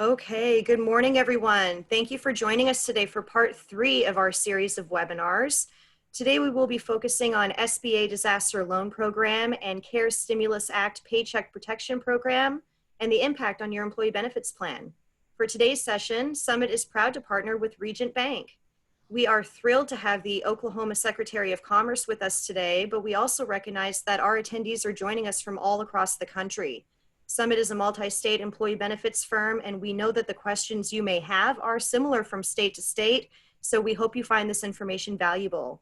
Okay, good morning, everyone. Thank you for joining us today for part 3 of our series of webinars. Today, we will be focusing on SBA Disaster Loan Program and CARES Stimulus Act Paycheck Protection Program and the impact on your employee benefits plan. For today's session, Summit is proud to partner with Regions Bank. We are thrilled to have the Oklahoma Secretary of Commerce with us today, but we also recognize that our attendees are joining us from all across the country. Summit is a multi-state employee benefits firm, and we know that the questions you may have are similar from state to state, so we hope you find this information valuable.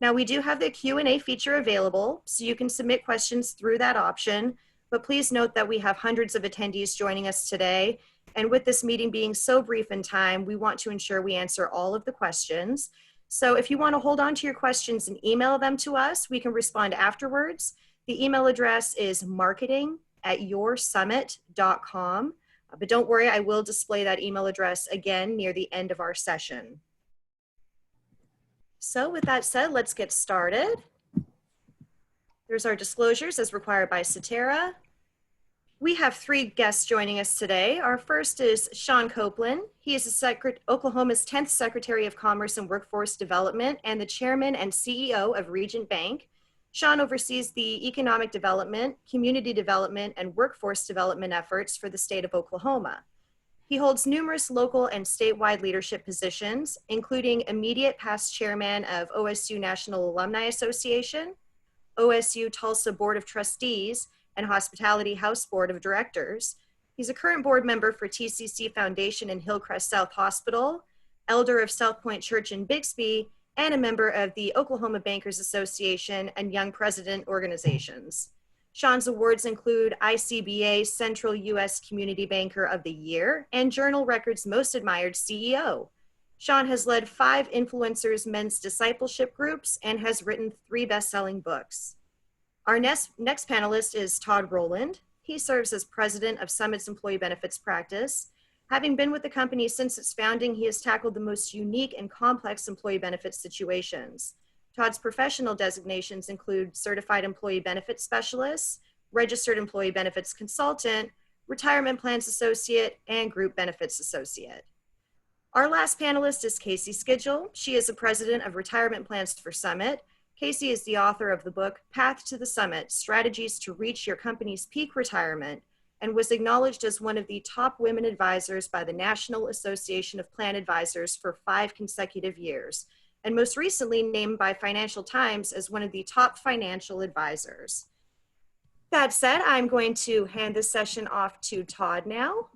Now, we do have the Q&A feature available, so you can submit questions through that option, but please note that we have hundreds of attendees joining us today, and with this meeting being so brief in time, we want to ensure we answer all of the questions. So if you want to hold on to your questions and email them to us, we can respond afterwards. The email address is marketing@yoursummit.com. But don't worry, I will display that email address again near the end of our session. So with that said, let's get started. There's our disclosures as required by Cetera. We have 3 guests joining us today. Our first is Sean Kouplen. He is Oklahoma's 10th Secretary of Commerce and Workforce Development and the Chairman and CEO of Regions Bank. Sean oversees the economic development, community development, and workforce development efforts for the state of Oklahoma. He holds numerous local and statewide leadership positions, including immediate past chairman of OSU National Alumni Association, OSU Tulsa Board of Trustees, and Hospitality House Board of Directors. He's a current board member for TCC Foundation and Hillcrest South Hospital, elder of South Point Church in Bixby, and a member of the Oklahoma Bankers Association and Young President organizations. Sean's awards include ICBA Central U.S. Community Banker of the Year and Journal Record's Most Admired CEO. Sean has led 5 influencers men's discipleship groups and has written 3 best-selling books. Our next panelist is Todd Rolland. He serves as president of Summit's employee benefits practice. Having been with the company since its founding, he has tackled the most unique and complex employee benefits situations. Todd's professional designations include Certified Employee Benefits Specialist, Registered Employee Benefits Consultant, Retirement Plans Associate, and Group Benefits Associate. Our last panelist is Kaci Skidgel. She is the president of Retirement Plans for Summit. Kaci is the author of the book, Path to the Summit, Strategies to Reach Your Company's Peak Retirement, and was acknowledged as one of the top women advisors by the National Association of Plan Advisors for 5 consecutive years, and most recently named by Financial Times as one of the top financial advisors. That said, I'm going to hand this session off to Todd now.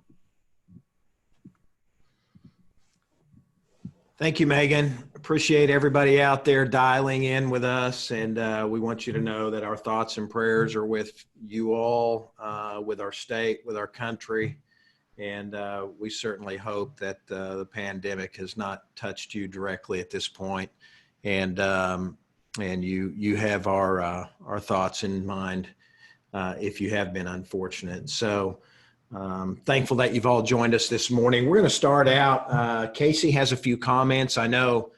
Thank you, Megan. Appreciate everybody out there dialing in with us. And we want you to know that our thoughts and prayers are with you all, with our state, with our country. And we certainly hope that the pandemic has not touched you directly at this point. And you have our thoughts in mind if you have been unfortunate. So thankful that you've all joined us this morning. We're going to start out. Kaci has a few comments. I know,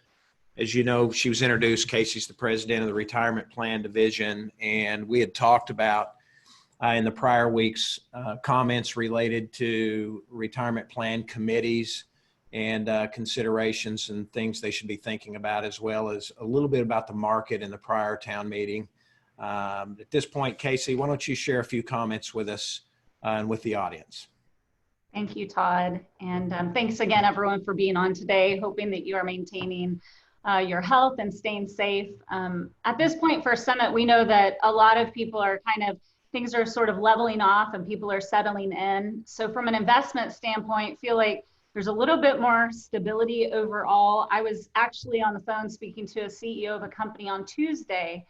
as you know, she was introduced. Kaci's the president of the Retirement Plan Division, and we had talked about in the prior weeks comments related to retirement plan committees and considerations and things they should be thinking about, as well as a little bit about the market in the prior town meeting. At this point, Kaci, why don't you share a few comments with us and with the audience. Thank you, Todd. And thanks again, everyone, for being on today, hoping that you are maintaining your health and staying safe. At this point for Summit, we know that a lot of people are things are sort of leveling off and people are settling in. So from an investment standpoint, feel like there's a little bit more stability overall. I was actually on the phone speaking to a CEO of a company on Tuesday,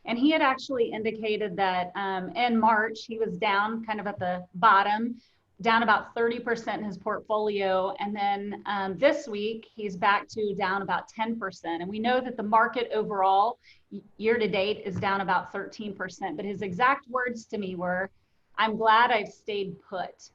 and he had actually indicated that in March, he was down kind of at the bottom, down about 30% in his portfolio. And then this week, he's back to down about 10%. And we know that the market overall, year to date, is down about 13%. But his exact words to me were, "I'm glad I've stayed put."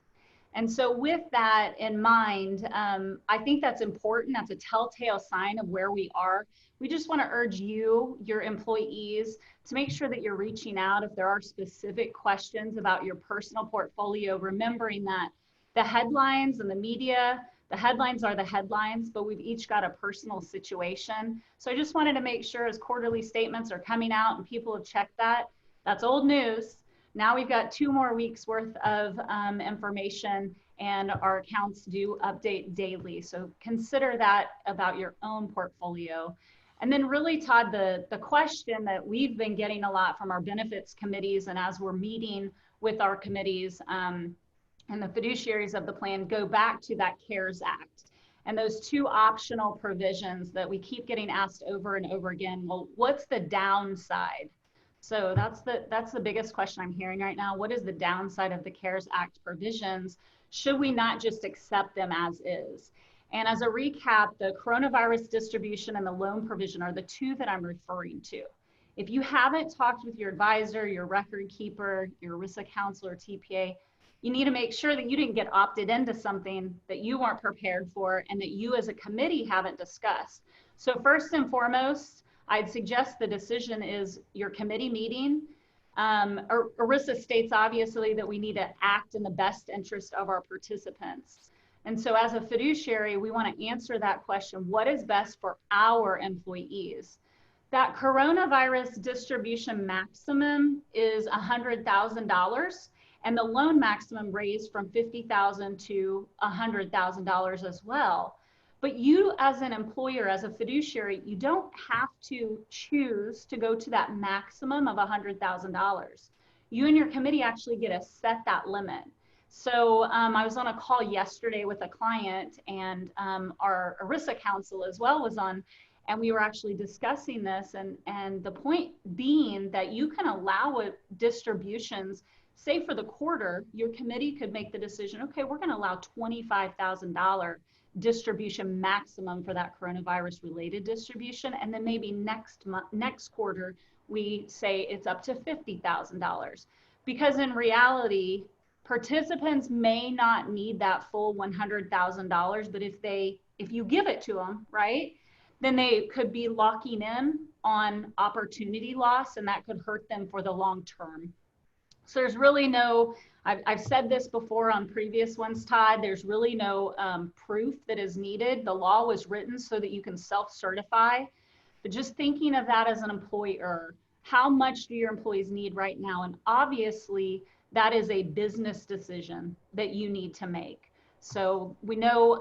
And so with that in mind, I think that's important. That's a telltale sign of where we are. We just want to urge you, your employees, to make sure that you're reaching out if there are specific questions about your personal portfolio, remembering that the headlines and the media, the headlines are the headlines, but we've each got a personal situation. So I just wanted to make sure as quarterly statements are coming out and people have checked that, that's old news. Now we've got 2 more weeks worth of information, and our accounts do update daily. So consider that about your own portfolio. And then really, Todd, the question that we've been getting a lot from our benefits committees, and as we're meeting with our committees and the fiduciaries of the plan, go back to that CARES Act and those 2 optional provisions that we keep getting asked over and over again. Well, what's the downside? So that's the biggest question I'm hearing right now. What is the downside of the CARES Act provisions? Should we not just accept them as is? And as a recap, the coronavirus distribution and the loan provision are the 2 that I'm referring to. If you haven't talked with your advisor, your record keeper, your ERISA counselor, TPA, you need to make sure that you didn't get opted into something that you weren't prepared for and that you as a committee haven't discussed. So first and foremost, I'd suggest the decision is your committee meeting. ERISA states obviously that we need to act in the best interest of our participants. And so as a fiduciary, we want to answer that question, what is best for our employees? That coronavirus distribution maximum is $100,000, and the loan maximum raised from $50,000 to $100,000 as well. But you as an employer, as a fiduciary, you don't have to choose to go to that maximum of $100,000. You and your committee actually get to set that limit. So I was on a call yesterday with a client, and our ERISA counsel as well was on, and we were actually discussing this, and the point being that you can allow distributions, say for the quarter, your committee could make the decision, okay, we're going to allow $25,000 distribution maximum for that coronavirus related distribution, and then maybe next quarter we say it's up to $50,000, because in reality participants may not need that full $100,000, but if you give it to them, right, then they could be locking in on opportunity loss, and that could hurt them for the long term. So there's really no, I've said this before on previous ones, Todd, there's really no proof that is needed. The law was written so that you can self-certify, but just thinking of that as an employer, how much do your employees need right now? And obviously that is a business decision that you need to make. So we know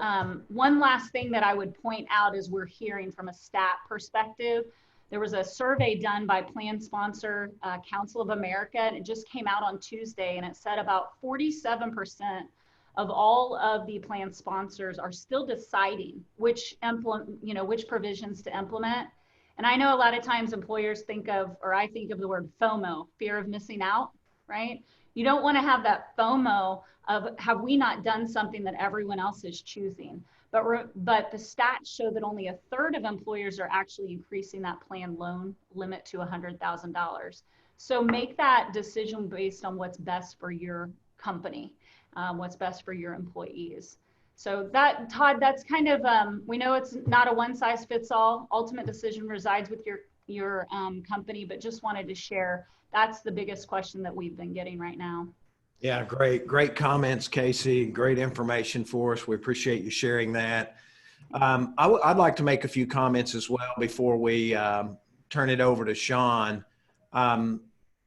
one last thing that I would point out is we're hearing from a stat perspective. There was a survey done by Plan Sponsor Council of America, and it just came out on Tuesday, and it said about 47% of all of the plan sponsors are still deciding which provisions to implement. And I know a lot of times employers think of, or I think of the word FOMO, fear of missing out, right? You don't want to have that FOMO of have we not done something that everyone else is choosing. But the stats show that only 1/3 of employers are actually increasing that plan loan limit to $100,000. So make that decision based on what's best for your company, what's best for your employees. So that, Todd, that's kind of, we know it's not a one size fits all. Ultimate decision resides with your company, but just wanted to share that's the biggest question that we've been getting right now. Yeah, great comments, Kaci. Great information for us. We appreciate you sharing that. I'd like to make a few comments as well before we turn it over to Sean.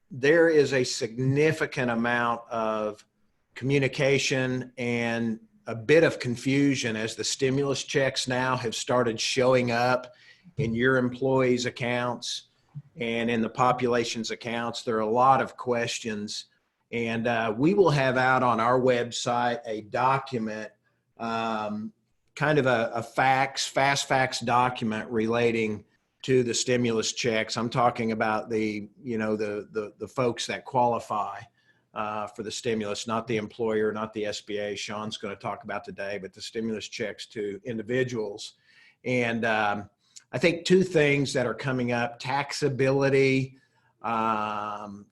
There is a significant amount of communication and a bit of confusion as the stimulus checks now have started showing up in your employees' accounts and in the population's accounts. There are a lot of questions. And we will have out on our website a document, kind of a fast fax document relating to the stimulus checks. I'm talking about the folks that qualify for the stimulus, not the employer, not the SBA. Sean's going to talk about today, but the stimulus checks to individuals. And I think 2 things that are coming up: taxability,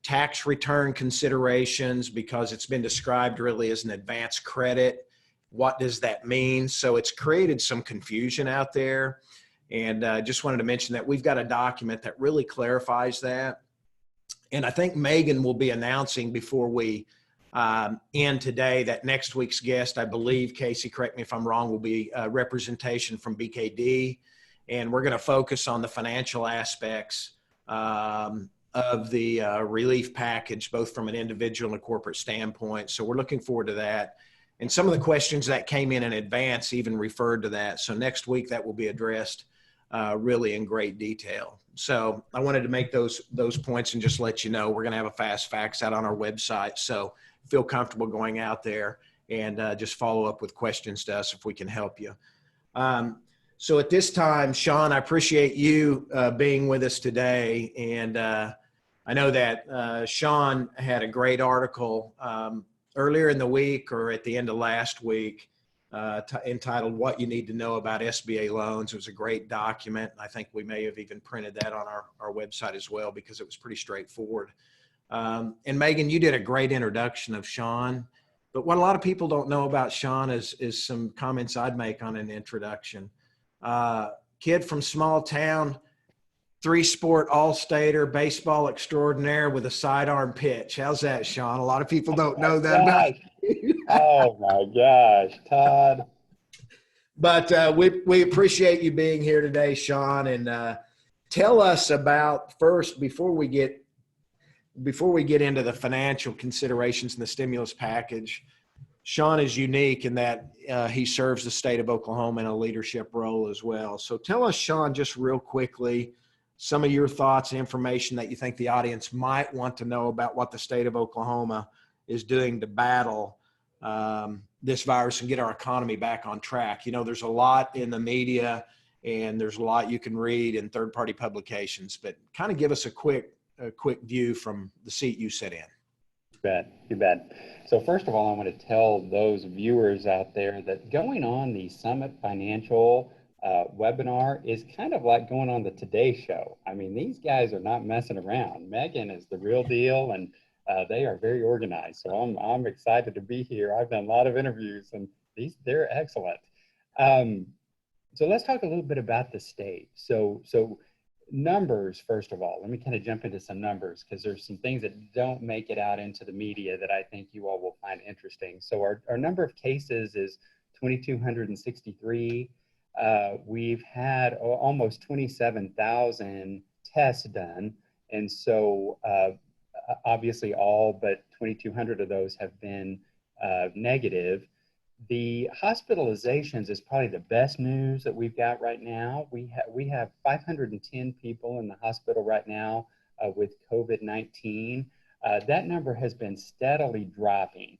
tax return considerations, because it's been described really as an advance credit. What does that mean? So it's created some confusion out there. And I just wanted to mention that we've got a document that really clarifies that. And I think Megan will be announcing before we in today. That next week's guest, I believe, Kaci, correct me if I'm wrong, will be representation from BKD. And we're going to focus on the financial aspects of the relief package, both from an individual and a corporate standpoint. So we're looking forward to that. And some of the questions that came in advance even referred to that. So next week that will be addressed really in great detail. So I wanted to make those points and just let you know we're going to have a fast facts out on our website. So feel comfortable going out there and just follow up with questions to us if we can help you. So at this time, Sean, I appreciate you being with us today. And I know that Sean had a great article earlier in the week or at the end of last week entitled What You Need to Know About SBA Loans. It was a great document. I think we may have even printed that on our website as well because it was pretty straightforward. And Megan, you did a great introduction of Sean. But what a lot of people don't know about Sean is some comments I'd make on an introduction. Kid from small town, 3-sport all-stater, baseball extraordinaire with a sidearm pitch. How's that, Sean? A lot of people don't know that about you. Oh my gosh, Todd. But we appreciate you being here today, Sean. And tell us about first, before we get into the financial considerations and the stimulus package, Sean is unique in that he serves the state of Oklahoma in a leadership role as well. So tell us, Sean, just real quickly, some of your thoughts and information that you think the audience might want to know about what the state of Oklahoma is doing to battle this virus and get our economy back on track. You know, there's a lot in the media and there's a lot you can read in third-party publications, but kind of give us a quick view from the seat you sit in. You bet. So first of all, I want to tell those viewers out there that going on the Summit Financial webinar is kind of like going on the Today Show. I mean, these guys are not messing around. Megan is the real deal, and they are very organized. So I'm excited to be here. I've done a lot of interviews, and they're excellent. So let's talk a little bit about the state. So numbers, first of all, let me kind of jump into some numbers because there's some things that don't make it out into the media that I think you all will find interesting. So our number of cases is 2,263. We've had almost 27,000 tests done. And so obviously all but 2,200 of those have been negative. The hospitalizations is probably the best news that we've got right now. We have 510 people in the hospital right now with COVID-19. That number has been steadily dropping.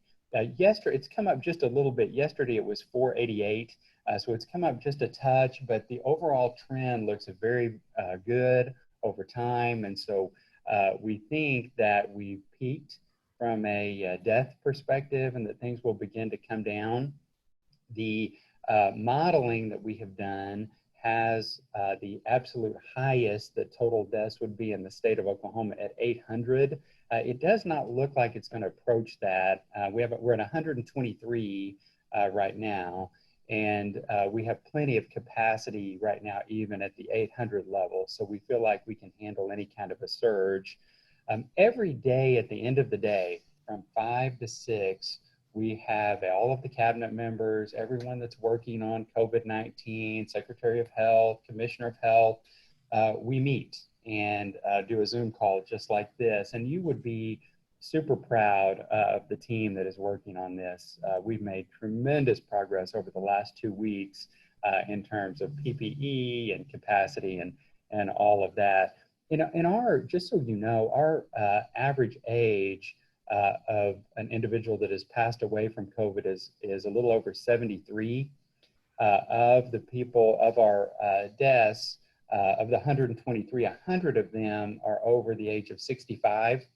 Yesterday, it's come up just a little bit. Yesterday, it was 488. So it's come up just a touch, but the overall trend looks very good over time. And so we think that we've peaked from a death perspective and that things will begin to come down. The modeling that we have done has the absolute highest that total deaths would be in the state of Oklahoma at 800. It does not look like it's going to approach that. We're at 123 right now, and we have plenty of capacity right now, even at the 800 level. So we feel like we can handle any kind of a surge. Every day at the end of the day, from 5 to 6, we have all of the cabinet members, everyone that's working on COVID-19, Secretary of Health, Commissioner of Health, we meet and do a Zoom call just like this. And you would be super proud of the team that is working on this. We've made tremendous progress over the last 2 weeks in terms of PPE and capacity and all of that. In our, just so you know, our average age of an individual that has passed away from COVID is a little over 73. Of the people of our deaths, of the 123, 100 of them are over the age of 65,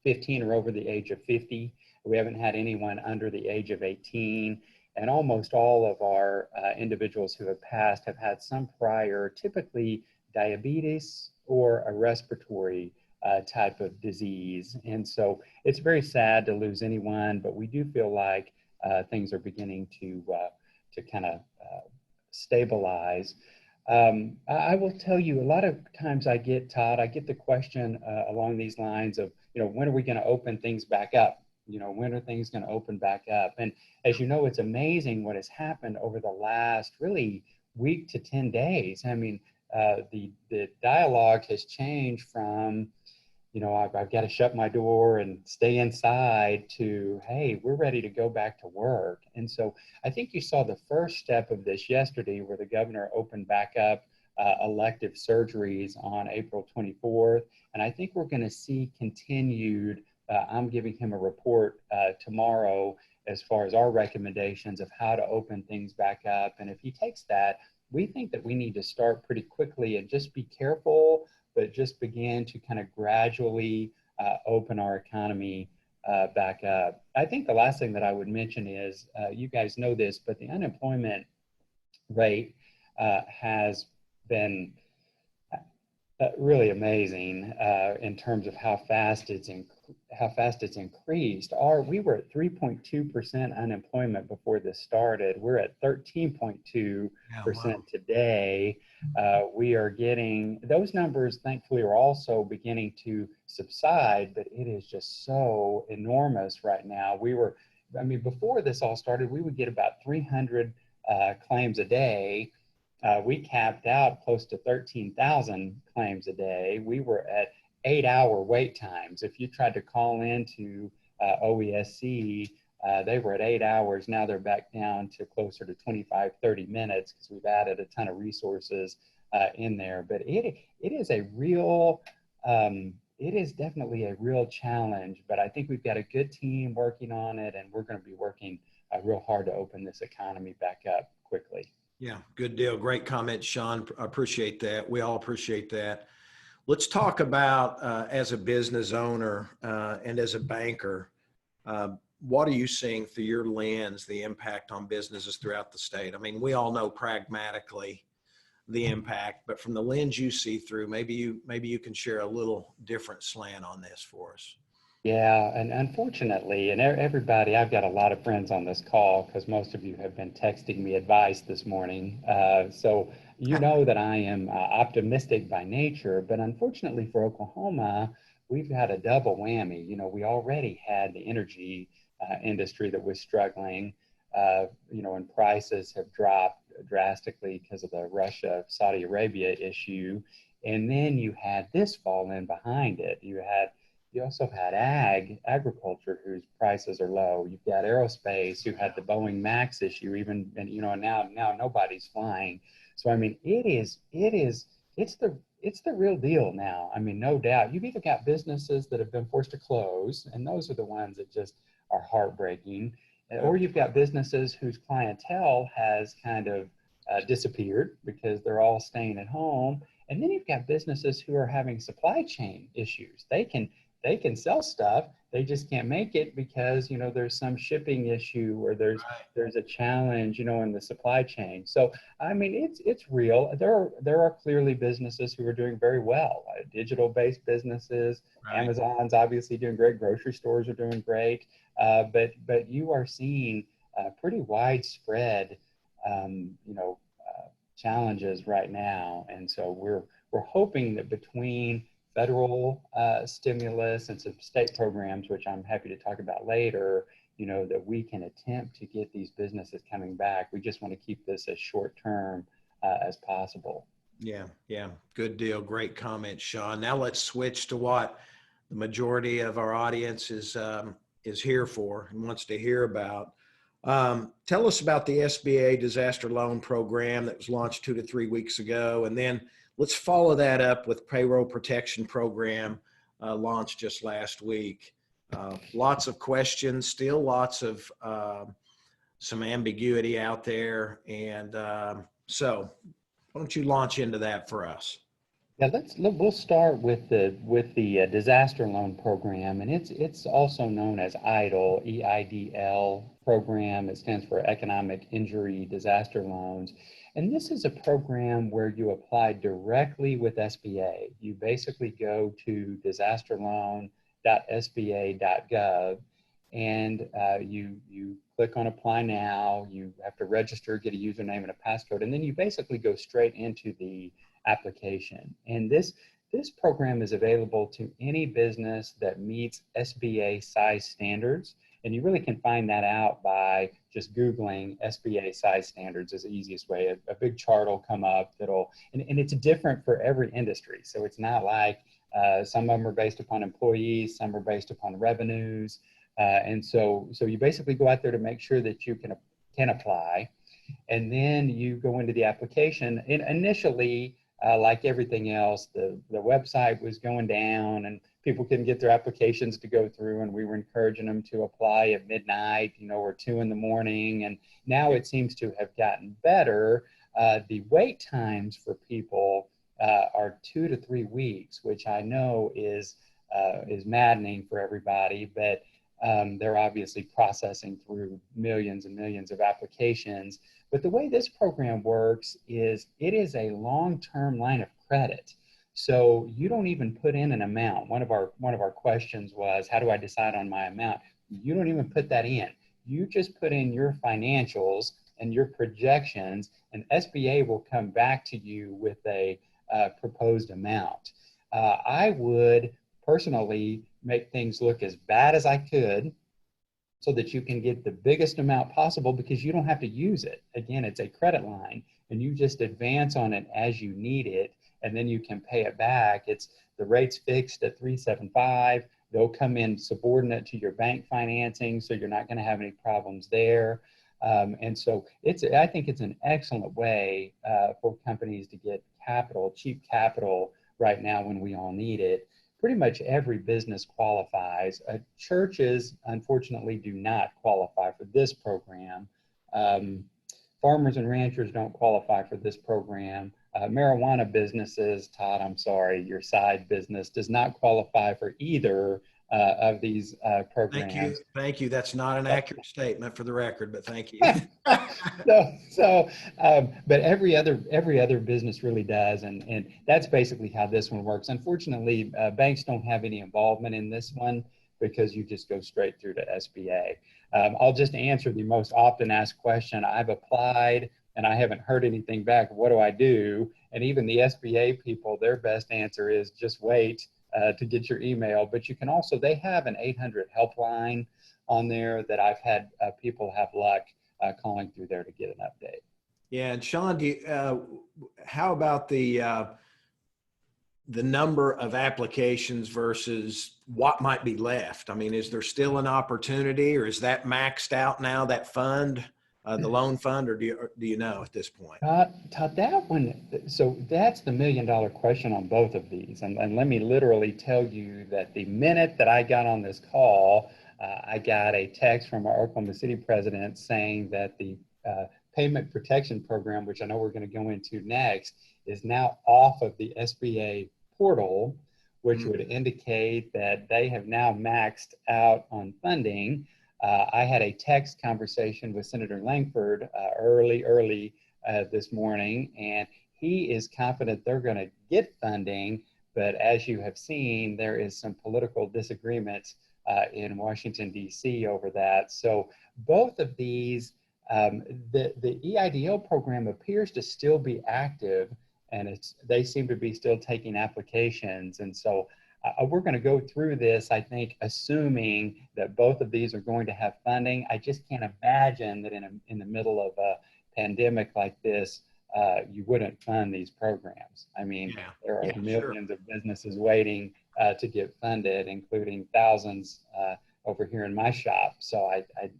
15 are over the age of 50. We haven't had anyone under the age of 18. And almost all of our individuals who have passed have had some prior, typically diabetes or a respiratory type of disease. And so it's very sad to lose anyone, but we do feel like things are beginning to kind of stabilize. I will tell you, a lot of times Todd, I get the question along these lines of, when are we going to open things back up? when are things going to open back up? And as you know, it's amazing what has happened over the last really week to 10 days. I mean, the dialogue has changed from, I've got to shut my door and stay inside to, hey, we're ready to go back to work. And so I think you saw the first step of this yesterday where the governor opened back up elective surgeries on April 24th. And I think we're going to see continued, I'm giving him a report tomorrow as far as our recommendations of how to open things back up. And if he takes that, we think that we need to start pretty quickly and just be careful, but just begin to kind of gradually open our economy back up. I think the last thing that I would mention is, you guys know this, but the unemployment rate has been really amazing in terms of how fast it's increased. We were at 3.2% unemployment before this started. We're at 13.2% today. We are getting those numbers. Thankfully, are also beginning to subside, but it is just so enormous right now. Before this all started, we would get about 300 claims a day. We capped out close to 13,000 claims a day. We were at 8-hour wait times. If you tried to call into OESC, they were at 8 hours. Now they're back down to closer to 25, 30 minutes because we've added a ton of resources in there. But it is a real, it is definitely a real challenge, but I think we've got a good team working on it, and we're going to be working real hard to open this economy back up quickly. Yeah, good deal. Great comment, Sean. I appreciate that. We all appreciate that. Let's talk about, as a business owner and as a banker, what are you seeing through your lens, the impact on businesses throughout the state? I mean, we all know pragmatically the impact, but from the lens you see through, maybe you can share a little different slant on this for us. Yeah, and unfortunately, and everybody, I've got a lot of friends on this call because most of you have been texting me advice this morning. So you know that I am optimistic by nature, but unfortunately for Oklahoma, we've had a double whammy. We already had the energy industry that was struggling, and prices have dropped drastically because of the Russia-Saudi Arabia issue. And then you had this fall in behind it. You also had agriculture, whose prices are low. You've got aerospace, who had the Boeing Max issue, and now nobody's flying. So I mean, it's the real deal now. I mean, no doubt. You've either got businesses that have been forced to close, and those are the ones that just are heartbreaking, or you've got businesses whose clientele has kind of disappeared because they're all staying at home. And then you've got businesses who are having supply chain issues. They can sell stuff, they just can't make it because there's some shipping issue, or there's a challenge in the supply chain. So I mean, it's real. There are clearly businesses who are doing very well, digital based businesses. Right. Amazon's obviously doing great. Grocery stores are doing great, but you are seeing pretty widespread challenges right now. And so we're hoping that between federal stimulus and some state programs, which I'm happy to talk about later, that we can attempt to get these businesses coming back. We just want to keep this as short term as possible. Yeah. Good deal. Great comment, Sean. Now let's switch to what the majority of our audience is here for and wants to hear about. Tell us about the SBA disaster loan program that was launched 2 to 3 weeks ago, and then let's follow that up with payroll protection program launched just last week. Lots of questions, still lots of some ambiguity out there, and so why don't you launch into that for us? Yeah, we'll start with the disaster loan program, and it's also known as EIDL, EIDL program. It stands for Economic Injury Disaster Loans. And this is a program where you apply directly with SBA. You basically go to disasterloan.sba.gov, and you click on Apply Now. You have to register, get a username and a passcode, and then you basically go straight into the application. And this this program is available to any business that meets SBA size standards. And you really can find that out by just Googling SBA size standards is the easiest way. A big chart will come up and it's different for every industry. So it's not like some of them are based upon employees, some are based upon revenues. And so you basically go out there to make sure that you can apply. And then you go into the application. And initially, like everything else, the website was going down and people couldn't get their applications to go through, and we were encouraging them to apply at midnight, or 2 in the morning. And now it seems to have gotten better. The wait times for people are 2 to 3 weeks, which I know is maddening for everybody, but they're obviously processing through millions and millions of applications. But the way this program works is it is a long-term line of credit. So you don't even put in an amount. One of our questions was, how do I decide on my amount? You don't even put that in. You just put in your financials and your projections, and SBA will come back to you with a proposed amount. I would personally make things look as bad as I could so that you can get the biggest amount possible, because you don't have to use it. Again, it's a credit line and you just advance on it as you need it, and then you can pay it back. The rate's fixed at 3.75. They'll come in subordinate to your bank financing, so you're not going to have any problems there. And so I think it's an excellent way for companies to get capital, cheap capital right now when we all need it. Pretty much every business qualifies. Churches, unfortunately, do not qualify for this program. Farmers and ranchers don't qualify for this program. Marijuana businesses, Todd, I'm sorry, your side business does not qualify for either of these programs. Thank you. That's not an accurate statement for the record, but thank you. But every other business really does, and that's basically how this one works. Unfortunately, banks don't have any involvement in this one because you just go straight through to SBA. I'll just answer the most often asked question. I've applied and I haven't heard anything back. What do I do? And even the SBA people, their best answer is just wait to get your email. But you can also, they have an 800 helpline on there that I've had people have luck calling through there to get an update. Yeah, and Sean, how about the number of applications versus what might be left? I mean, is there still an opportunity, or is that maxed out now, that fund, the loan fund, or do you know at this point? Todd, that one, so that's the $1 million question on both of these. And let me literally tell you that the minute that I got on this call, I got a text from our Oklahoma City president saying that the payment protection program, which I know we're going to go into next, is now off of the SBA portal, which would indicate that they have now maxed out on funding. I had a text conversation with Senator Langford early this morning, and he is confident they're going to get funding. But as you have seen, there is some political disagreements in Washington, D.C. over that. So both of these, the EIDL program appears to still be active, and they seem to be still taking applications. And so we're going to go through this, I think, assuming that both of these are going to have funding. I just can't imagine that in the middle of a pandemic like this, you wouldn't fund these programs. I mean, there are millions of businesses waiting to get funded, including thousands over here in my shop. So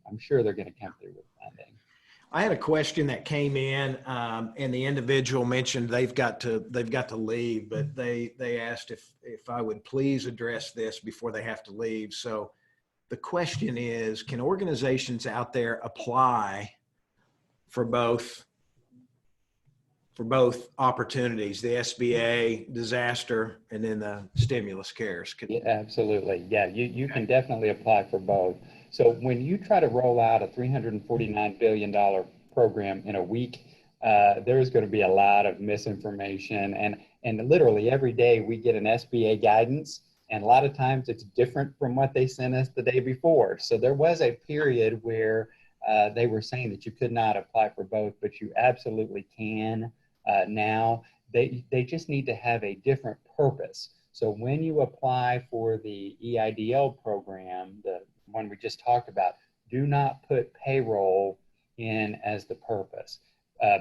I'm sure they're going to come through with funding. I had a question that came in, and the individual mentioned they've got to leave, but they asked if I would please address this before they have to leave. So the question is, can organizations out there apply for both opportunities, the SBA disaster and then the stimulus cares? Yeah, absolutely. Yeah, you can definitely apply for both. So when you try to roll out a $349 billion program in a week, there's going to be a lot of misinformation. And literally every day we get an SBA guidance, and a lot of times it's different from what they sent us the day before. So there was a period where they were saying that you could not apply for both, but you absolutely can now. They just need to have a different purpose. So when you apply for the EIDL program, the one we just talked about, do not put payroll in as the purpose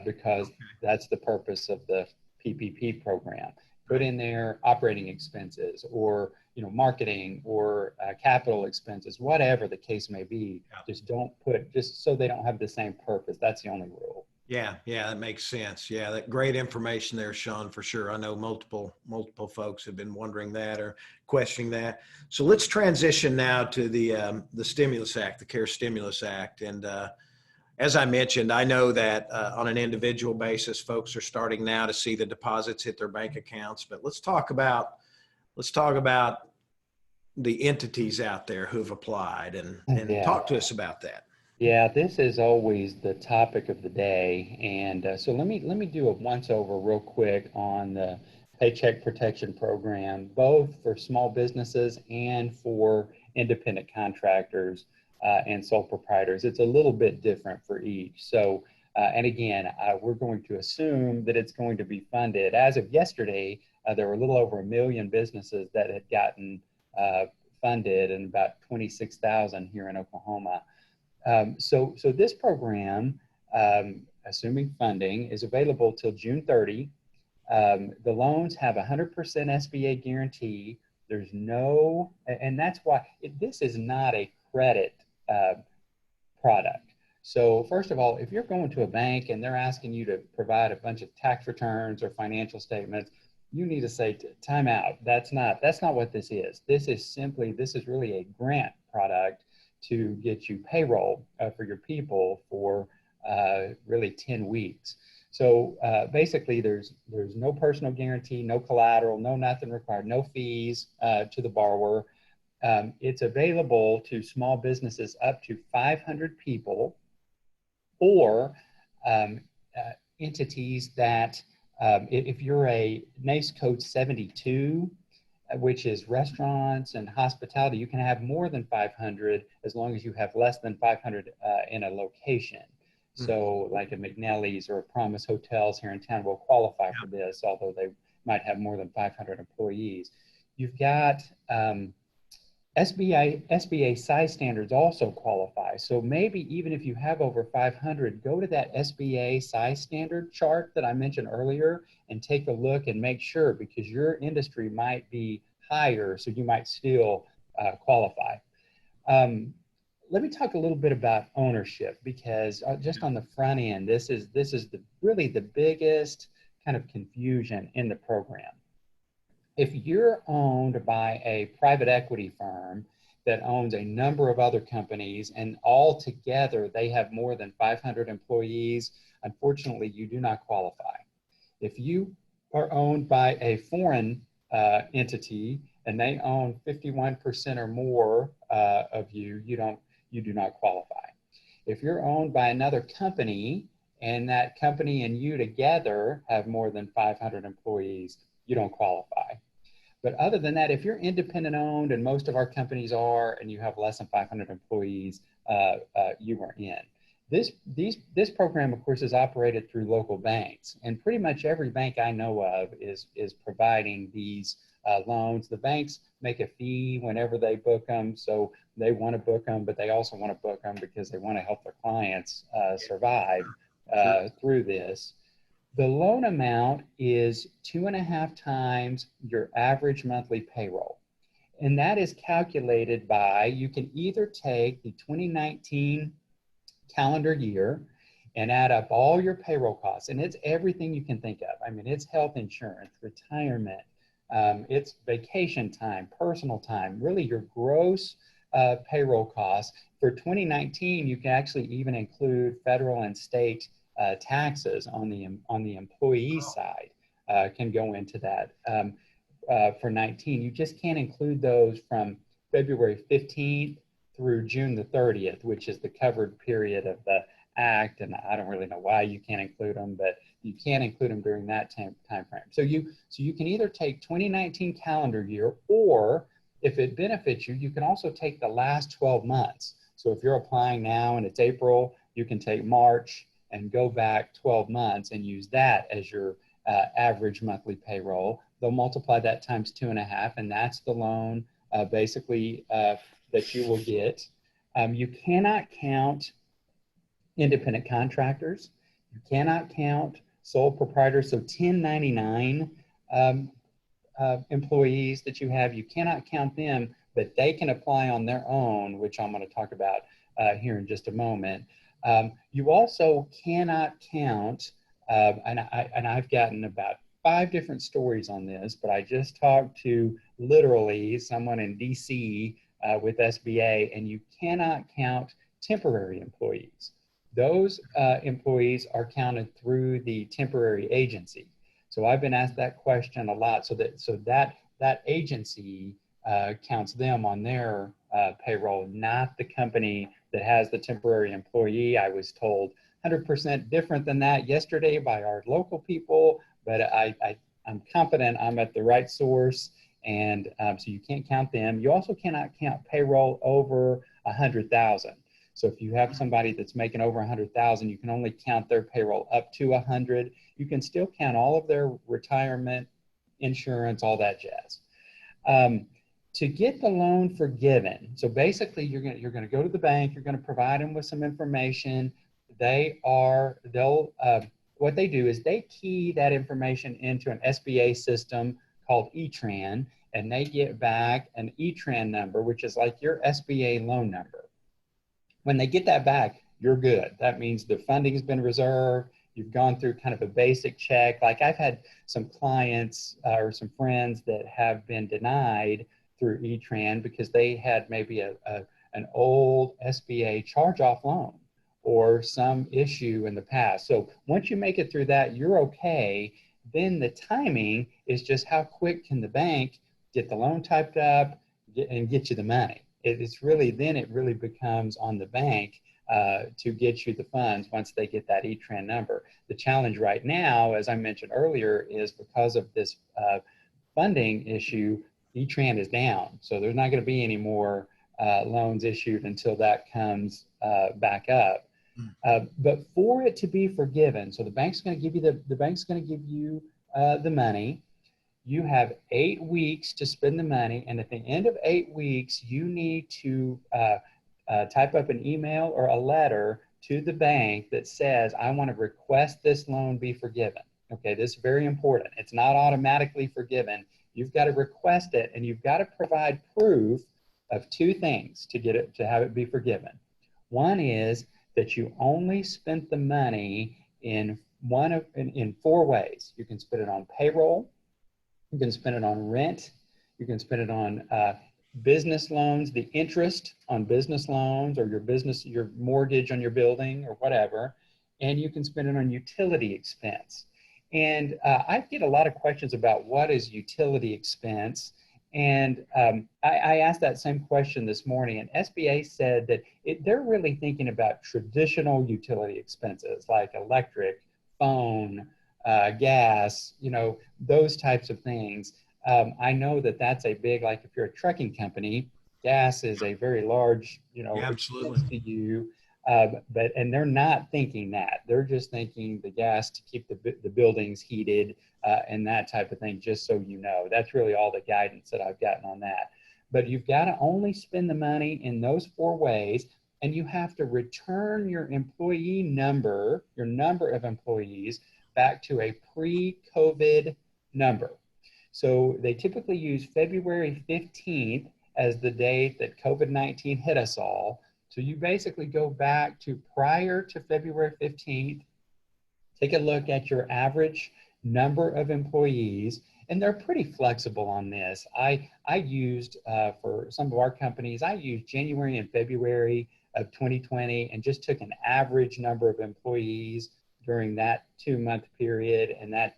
because that's the purpose of the PPP program. Put in there operating expenses or marketing or capital expenses, whatever the case may be. Just don't put, just so they don't have the same purpose. That's the only rule. Yeah, that makes sense. Yeah, that great information there, Sean, for sure. I know multiple folks have been wondering that or questioning that. So let's transition now to the Stimulus Act, the CARE Stimulus Act. And as I mentioned, I know that on an individual basis, folks are starting now to see the deposits hit their bank accounts. But let's talk about the entities out there who've applied and talk to us about that. Yeah, this is always the topic of the day, and so let me do a once over real quick on the Paycheck Protection Program, both for small businesses and for independent contractors and sole proprietors. It's a little bit different for each. So, and again, we're going to assume that it's going to be funded. As of yesterday, there were a little over 1 million businesses that had gotten funded, and about 26,000 here in Oklahoma. So this program, assuming funding, is available till June 30. The loans have 100% SBA guarantee. There's no, and that's why this is not a credit product. So first of all, if you're going to a bank and they're asking you to provide a bunch of tax returns or financial statements, you need to say time out. That's not what this is. This is really a grant product to get you payroll for your people for really 10 weeks. So basically there's no personal guarantee, no collateral, no nothing required, no fees to the borrower. It's available to small businesses up to 500 people or entities that, if you're a NAICS code 72, which is restaurants and hospitality, you can have more than 500 as long as you have less than 500 in a location. So like a McNally's or a Promise Hotels here in town will qualify for this, although they might have more than 500 employees. You've got SBA size standards also qualify. So maybe even if you have over 500, go to that SBA size standard chart that I mentioned earlier and take a look and make sure, because your industry might be higher, so you might still qualify. Let me talk a little bit about ownership, because just on the front end, this is really the biggest kind of confusion in the program. If you're owned by a private equity firm that owns a number of other companies and all together they have more than 500 employees, unfortunately, you do not qualify. If you are owned by a foreign entity and they own 51% or more of you, you do not qualify. If you're owned by another company and that company and you together have more than 500 employees, you don't qualify. But other than that, if you're independent owned, and most of our companies are, and you have less than 500 employees, you are in. This program, of course, is operated through local banks, and pretty much every bank I know of is providing these loans. The banks make a fee whenever they book them, so they want to book them, but they also want to book them because they want to help their clients survive through this. The loan amount is 2.5 times your average monthly payroll. And that is calculated by, you can either take the 2019 calendar year and add up all your payroll costs. And it's everything you can think of. I mean, it's health insurance, retirement, it's vacation time, personal time, really your gross payroll costs. For 2019, you can actually even include federal and state taxes on the employee side can go into that. For 19, you just can't include those from February 15th through June the 30th, which is the covered period of the act. And I don't really know why you can't include them, but you can't include them during that time frame. So you can either take 2019 calendar year, or if it benefits you, you can also take the last 12 months. So if you're applying now and it's April, you can take March and go back 12 months and use that as your average monthly payroll. They'll multiply that times 2.5, and that's the loan basically that you will get. You cannot count independent contractors. You cannot count sole proprietors. So 1099 employees that you have, you cannot count them, but they can apply on their own, which I'm going to talk about here in just a moment. You also cannot count, and I've gotten about 5 different stories on this, but I just talked to literally someone in DC with SBA, and you cannot count temporary employees. Those employees are counted through the temporary agency. So I've been asked that question a lot. So that agency counts them on their payroll, not the company that has the temporary employee. I was told 100% different than that yesterday by our local people, but I'm confident I'm at the right source, and so you can't count them. You also cannot count payroll over 100,000. So if you have somebody that's making over 100,000, you can only count their payroll up to 100. You can still count all of their retirement, insurance, all that jazz. To get the loan forgiven, so basically you're going to go to the bank, you're going to provide them with some information. What they do is they key that information into an SBA system called ETRAN, and they get back an ETRAN number, which is like your SBA loan number. When they get that back, you're good. That means the funding's been reserved. You've gone through kind of a basic check. Like I've had some clients or some friends that have been denied through ETRAN because they had maybe an old SBA charge-off loan or some issue in the past. So once you make it through that, you're okay. Then the timing is just how quick can the bank get the loan typed up and get you the money. It's really, then it really becomes on the bank to get you the funds once they get that ETRAN number. The challenge right now, as I mentioned earlier, is because of this funding issue, ETRAN is down. So there's not going to be any more loans issued until that comes back up. But for it to be forgiven, so the bank's going to give you the money. You have 8 weeks to spend the money, and at the end of 8 weeks, you need to type up an email or a letter to the bank that says, I want to request this loan be forgiven. Okay, this is very important. It's not automatically forgiven. You've got to request it, and you've got to provide proof of 2 things to get it, to have it be forgiven. One is that you only spent the money in 4 ways. You can spend it on payroll, you can spend it on rent, you can spend it on business loans, the interest on business loans, or your mortgage on your building or whatever, and you can spend it on utility expense. And I get a lot of questions about what is utility expense. And I asked that same question this morning, and SBA said that they're really thinking about traditional utility expenses like electric, phone, gas, those types of things. I know that that's a big, like if you're a trucking company, gas is a very large, expense to you. And they're not thinking that. They're just thinking the gas to keep the buildings heated and that type of thing, just so you know. That's really all the guidance that I've gotten on that. But you've got to only spend the money in those 4 ways, and you have to return your employee number, your number of employees, back to a pre-COVID number. So they typically use February 15th as the date that COVID-19 hit us all. So you basically go back to prior to February 15th, take a look at your average number of employees, and they're pretty flexible on this. I used, for some of our companies, I used January and February of 2020 and just took an average number of employees during that 2-month period, and that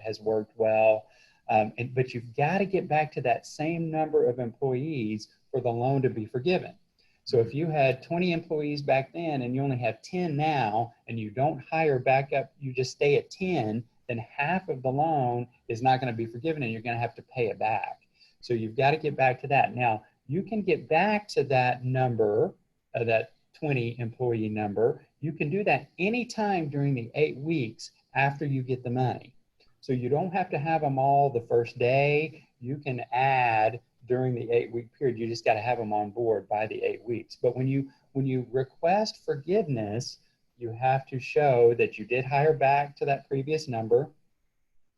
has worked well. But you've got to get back to that same number of employees for the loan to be forgiven. So if you had 20 employees back then and you only have 10 now, and you don't hire back up, you just stay at 10, then half of the loan is not going to be forgiven and you're going to have to pay it back. So you've got to get back to that. Now, you can get back to that number, that 20 employee number. You can do that anytime during the 8 weeks after you get the money. So you don't have to have them all the first day. You can add during the 8-week period. You just got to have them on board by the 8 weeks. But when you request forgiveness, you have to show that you did hire back to that previous number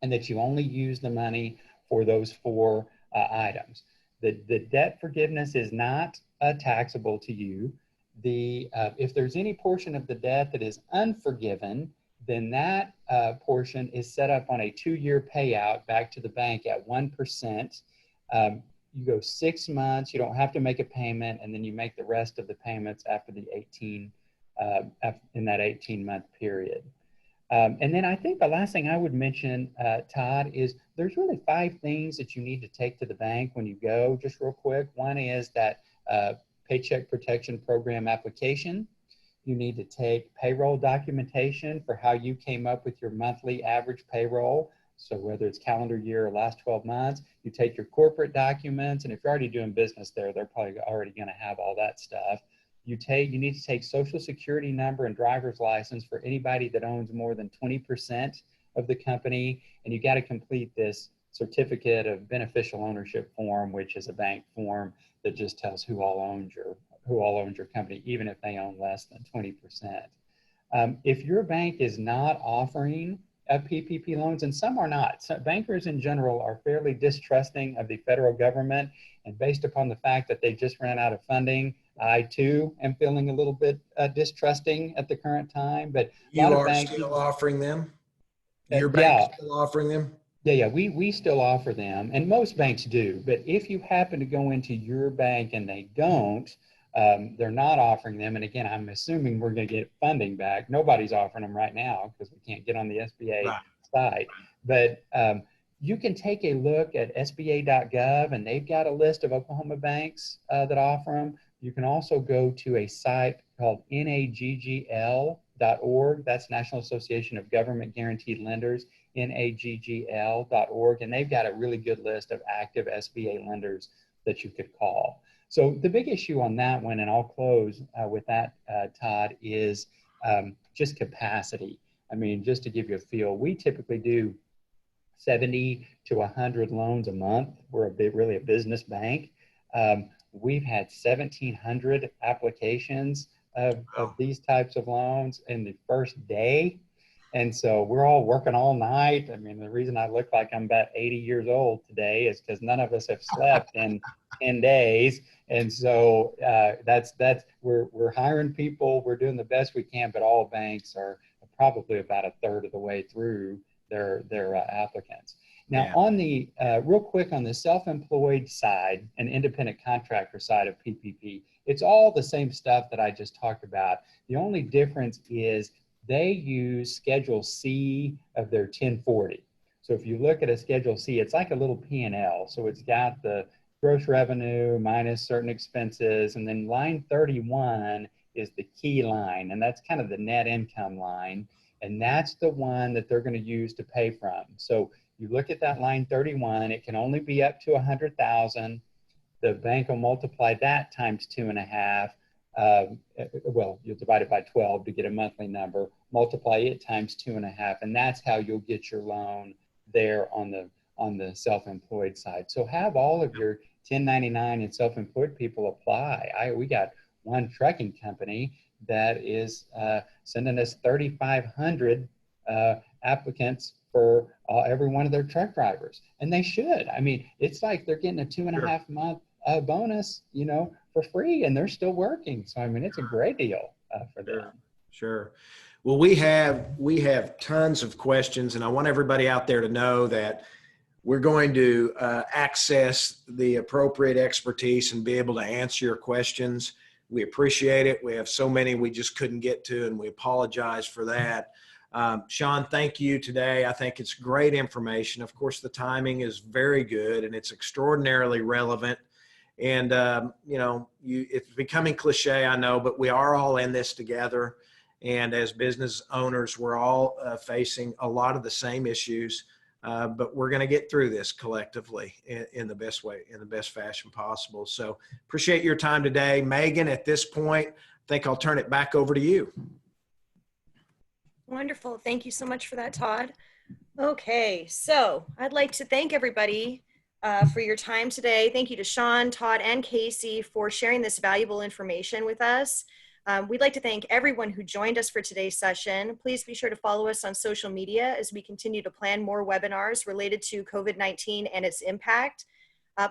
and that you only use the money for those 4 items. The debt forgiveness is not taxable to you. If there's any portion of the debt that is unforgiven, then that portion is set up on a 2-year payout back to the bank at 1%. You go 6 months, you don't have to make a payment, and then you make the rest of the payments after the in that 18-month period. And then I think the last thing I would mention, Todd, is there's really 5 things that you need to take to the bank when you go, just real quick. One is that Paycheck Protection Program application. You need to take payroll documentation for how you came up with your monthly average payroll. So whether it's calendar year or last 12 months, you take your corporate documents, and if you're already doing business there, they're probably already going to have all that stuff. You need to take social security number and driver's license for anybody that owns more than 20% of the company, and you got to complete this certificate of beneficial ownership form, which is a bank form that just tells who all owns your company, even if they own less than 20%. If your bank is not offering PPP loans, and some are not, so bankers in general are fairly distrusting of the federal government, and based upon the fact that they just ran out of funding, I too am feeling a little bit distrusting at the current time. But You are still offering them? Your bank is still offering them? Yeah, we still offer them, and most banks do. But if you happen to go into your bank and they don't, they're not offering them. And again, I'm assuming we're going to get funding back. Nobody's offering them right now because we can't get on the SBA site. But you can take a look at SBA.gov, and they've got a list of Oklahoma banks that offer them. You can also go to a site called naggl.org. That's National Association of Government Guaranteed Lenders, naggl.org. And they've got a really good list of active SBA lenders that you could call. So the big issue on that one, and I'll close with that, Todd, is just capacity. I mean, just to give you a feel, we typically do 70 to 100 loans a month. We're really a business bank. We've had 1,700 applications of these types of loans in the first day. And so we're all working all night. I mean, the reason I look like I'm about 80 years old today is because none of us have slept in 10 days. And so we're hiring people, we're doing the best we can, but all banks are probably about 1/3 of the way through their applicants. Now, on the real quick on the self-employed side and independent contractor side of PPP, it's all the same stuff that I just talked about. The only difference is they use Schedule C of their 1040. So if you look at a Schedule C, it's like a little P&L. So it's got the gross revenue minus certain expenses, and then line 31 is the key line, and that's kind of the net income line, and that's the one that they're going to use to pay from. So you look at that line 31, it can only be up to 100,000. The bank will multiply that times 2.5. Well, you'll divide it by 12 to get a monthly number, multiply it times 2.5, and that's how you'll get your loan there on the self-employed side. So have all of your 1099 and self-employed people apply. We got one trucking company that is sending us 3,500 applicants for every one of their truck drivers, and they should. I mean, it's like they're getting a 2.5 month bonus, you know, for free, and they're still working. So I mean, it's a great deal for them. Sure. Well, we have tons of questions, and I want everybody out there to know that we're going to access the appropriate expertise and be able to answer your questions. We appreciate it. We have so many we just couldn't get to, and we apologize for that. Sean, thank you today. I think it's great information. Of course, the timing is very good, and it's extraordinarily relevant. And, you know, it's becoming cliche, I know, but we are all in this together. And as business owners, we're all facing a lot of the same issues, but we're going to get through this collectively in the best way, in the best fashion possible. So appreciate your time today. Megan, at this point, I think I'll turn it back over to you. Wonderful. Thank you so much for that, Todd. Okay, so I'd like to thank everybody for your time today. Thank you to Sean, Todd, and Kaci for sharing this valuable information with us. We'd like to thank everyone who joined us for today's session. Please be sure to follow us on social media as we continue to plan more webinars related to COVID-19 and its impact.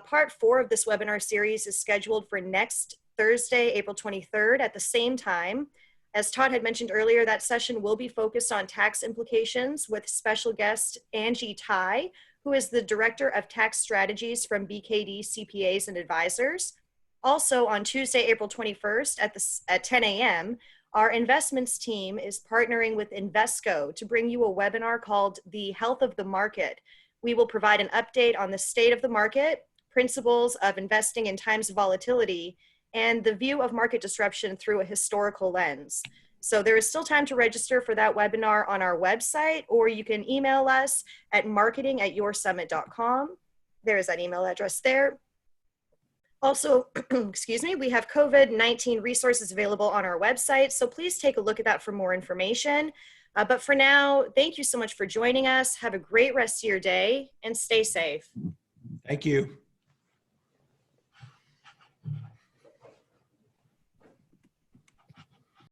Part 4 of this webinar series is scheduled for next Thursday, April 23rd at the same time. As Todd had mentioned earlier, that session will be focused on tax implications with special guest Angie Tai, who is the Director of Tax Strategies from BKD CPAs and Advisors. Also on Tuesday, April 21st at 10 a.m., our investments team is partnering with Invesco to bring you a webinar called The Health of the Market. We will provide an update on the state of the market, principles of investing in times of volatility, and the view of market disruption through a historical lens. So there is still time to register for that webinar on our website, or you can email us at marketing@yoursummit.com. There is that email address there. Also, excuse me, we have COVID-19 resources available on our website, so please take a look at that for more information. But for now, thank you so much for joining us. Have a great rest of your day and stay safe. Thank you.